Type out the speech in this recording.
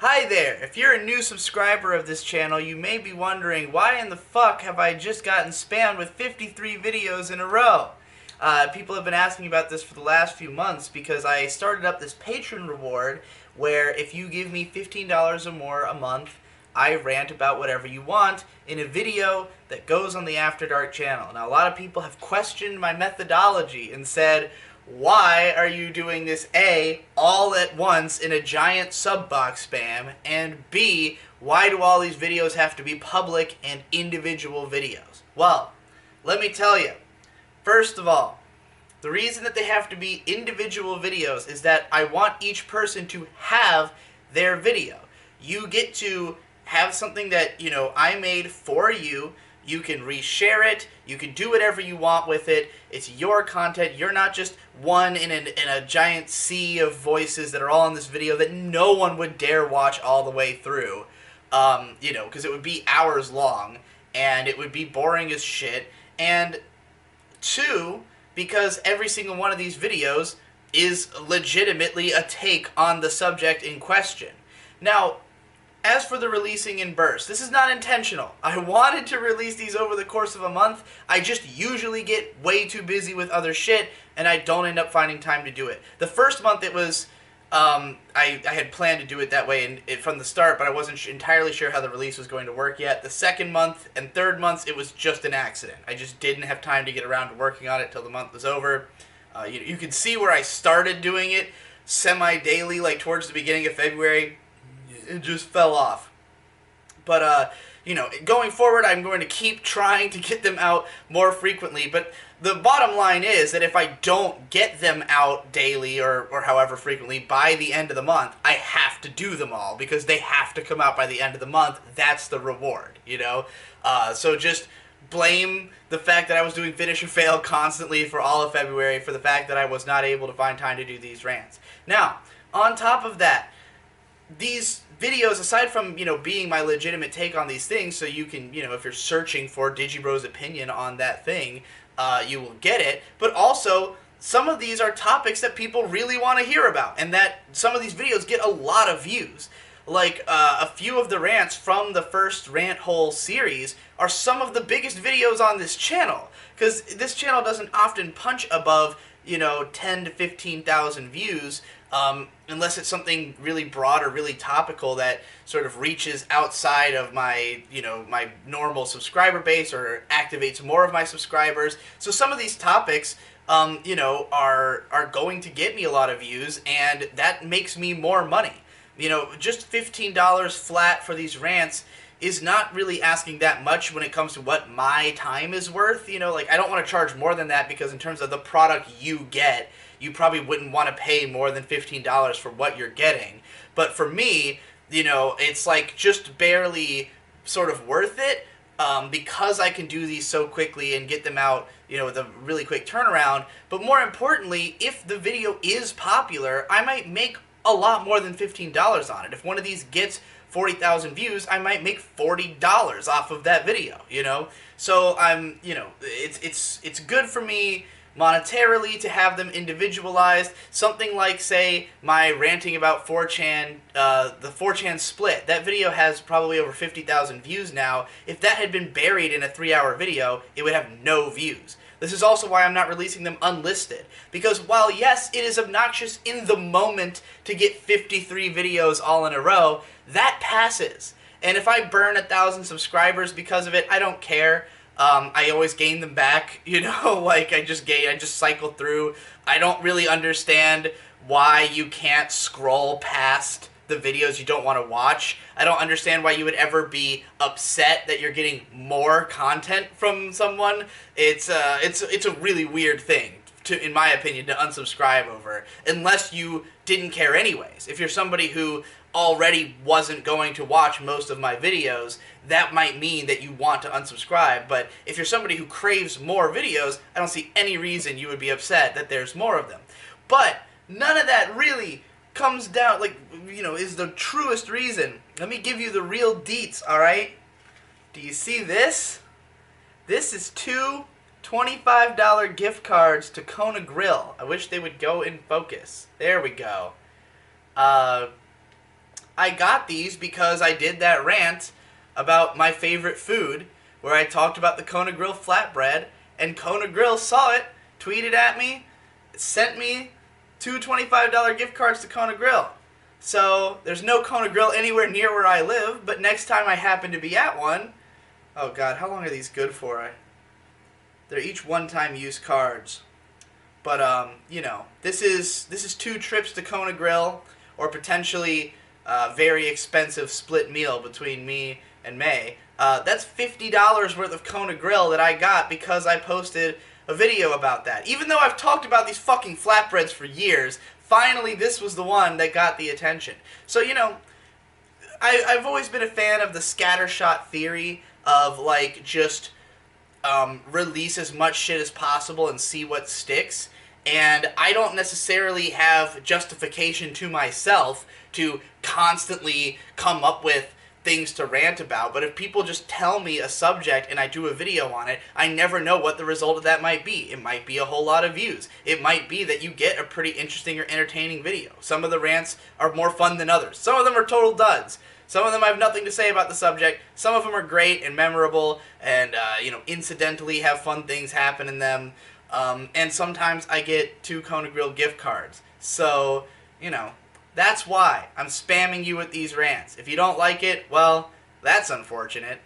Hi there! If you're a new subscriber of this channel, you may be wondering, why in the fuck have I just gotten spammed with 53 videos in a row? People have been asking about this for the last few months because I started up this patron reward where if you give me $15 or more a month, I rant about whatever you want in a video that goes on the After Dark channel. Now, a lot of people have questioned my methodology and said, why are you doing this A, all at once in a giant sub box spam, and B, why do all these videos have to be public and individual videos? Well, let me tell you. First of all, the reason that they have to be individual videos is that I want each person to have their video. You get to have something that, I made for you. You can reshare it. You can do whatever you want with it. It's your content. You're not just one in a giant sea of voices that are all in this video that no one would dare watch all the way through. Because it would be hours long, and it would be boring as shit. And two, because every single one of these videos is legitimately a take on the subject in question. Now, as for the releasing in bursts, this is not intentional. I wanted to release these over the course of a month. I just usually get way too busy with other shit, and I don't end up finding time to do it. The first month it was, I had planned to do it that way from the start, but I wasn't entirely sure how the release was going to work yet. The second month and third months, it was just an accident. I just didn't have time to get around to working on it till the month was over. You can see where I started doing it semi-daily, like towards the beginning of February. It just fell off. But, going forward, I'm going to keep trying to get them out more frequently. But the bottom line is that if I don't get them out daily or however frequently by the end of the month, I have to do them all because they have to come out by the end of the month. That's the reward, So just blame the fact that I was doing Finish or Fail constantly for all of February for the fact that I was not able to find time to do these rants. Now, on top of that, these videos, aside from, being my legitimate take on these things, so you can, if you're searching for Digibro's opinion on that thing, you will get it, but also, some of these are topics that people really want to hear about, and that some of these videos get a lot of views. Like, a few of the rants from the first Rant Hole series are some of the biggest videos on this channel, because this channel doesn't often punch above, 10 to 15,000 views, unless it's something really broad or really topical that sort of reaches outside of my, my normal subscriber base or activates more of my subscribers. So some of these topics, are going to get me a lot of views, and that makes me more money. Just $15 flat for these rants is not really asking that much when it comes to what my time is worth. I don't want to charge more than that because in terms of the product you get, you probably wouldn't want to pay more than $15 for what you're getting. But for me, it's like just barely sort of worth it because I can do these so quickly and get them out, with a really quick turnaround. But more importantly, if the video is popular, I might make a lot more than $15 on it. If one of these gets 40,000 views, I might make $40 off of that video, So I'm, it's good for me monetarily to have them individualized. Something like, say, my ranting about 4chan, the 4chan split. That video has probably over 50,000 views now. If that had been buried in a 3-hour video, it would have no views. This is also why I'm not releasing them unlisted. Because while, yes, it is obnoxious in the moment to get 53 videos all in a row, that passes. And if I burn 1,000 subscribers because of it, I don't care. I always gain them back, like I just cycle through. I don't really understand why you can't scroll past the videos you don't want to watch. I don't understand why you would ever be upset that you're getting more content from someone. It's a really weird thing, in my opinion, to unsubscribe over, unless you didn't care anyways. If you're somebody who already wasn't going to watch most of my videos, that might mean that you want to unsubscribe. But if you're somebody who craves more videos, I don't see any reason you would be upset that there's more of them. But none of that really comes down, is the truest reason. Let me give you the real deets, alright? Do you see this? This is two $25 gift cards to Kona Grill. I wish they would go in focus. There we go. I got these because I did that rant about my favorite food, where I talked about the Kona Grill flatbread, and Kona Grill saw it, tweeted at me, sent me two $25 gift cards to Kona Grill. So there's no Kona Grill anywhere near where I live, but next time I happen to be at one, oh god, how long are these good for? They're each one-time use cards. But you know, this is 2 trips to Kona Grill, or potentially a very expensive split meal between me and May. That's $50 worth of Kona Grill that I got because I posted a video about that. Even though I've talked about these fucking flatbreads for years, finally this was the one that got the attention. So, you know, I've always been a fan of the scattershot theory of, like, just release as much shit as possible and see what sticks. And I don't necessarily have justification to myself to constantly come up with things to rant about, but if people just tell me a subject and I do a video on it, I never know what the result of that might be. It might be a whole lot of views. It might be that you get a pretty interesting or entertaining video. Some of the rants are more fun than others. Some of them are total duds. Some of them I have nothing to say about the subject. Some of them are great and memorable and, you know, incidentally have fun things happen in them. And sometimes I get 2 Kona Grill gift cards. So, you know, that's why I'm spamming you with these rants. If you don't like it, well, that's unfortunate.